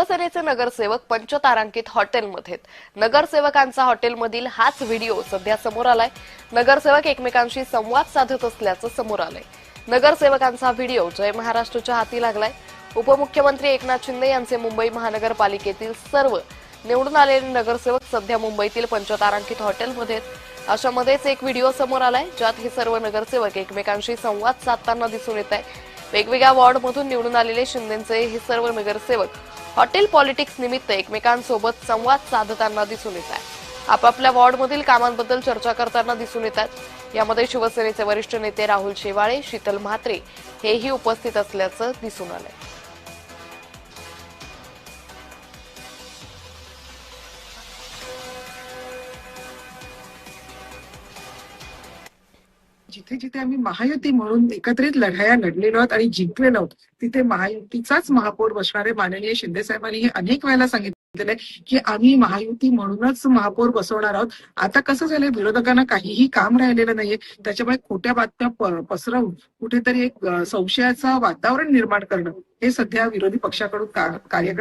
शिवसेनेचे नगरसेवक पंचतारांकित हॉटेलमध्ये नगरसेवकांचा हॉटेलमधील हाच व्हिडिओ सध्या समोर आलाय। नगरसेवक एकमेकांशी संवाद साधत असल्याचं समोर आलंय। नगरसेवकांचा व्हिडिओ जय महाराष्ट्रच्या हाती लागलाय। उपमुख्यमंत्री एकनाथ शिंदे यांचे मुंबई महानगरपालिकेतील सर्व निवडून आलेले नगरसेवक सध्या मुंबईतील पंचतारांकित हॉटेलमध्ये आहेत। अशामध्येच एक व्हिडिओ समोर आलाय ज्यात हे सर्व नगरसेवक एकमेकांशी संवाद साधताना दिसून येत आहे। वेगवेगळ्या वॉर्डमधून निवडून आलेले शिंदेचे हे सर्व नगरसेवक हॉटेल पॉलिटिक्स निमित्त एकमेकांसोबत संवाद साधताना दिसून येत आहे। आपापल्या वॉर्डमधील कामांबद्दल चर्चा करताना दिसून येत आहेत। यामध्ये शिवसेनेचे वरिष्ठ नेते राहुल शेवाळे, शीतल म्हात्रे हेही उपस्थित असल्याचं दिसून आलंय। जिथे जिथे आम्ही महायुती म्हणून एकत्रित लढाया लढलेलो आहोत आणि जिंकलेलो आहोत, तिथे महायुतीचाच महापौर बसणारे माननीय शिंदे साहेबांनी हे अनेक वेळेला सांगितलेलं आहे की आम्ही महायुती म्हणूनच महापौर बसवणार आहोत। आता कसं झालंय, विरोधकांना काहीही काम राहिलेलं नाहीये, त्याच्यामुळे खोट्या बातम्या पसरवून कुठेतरी एक संशयाचं वातावरण निर्माण करणं हे सध्या विरोधी पक्षाकडून कार्यक्रम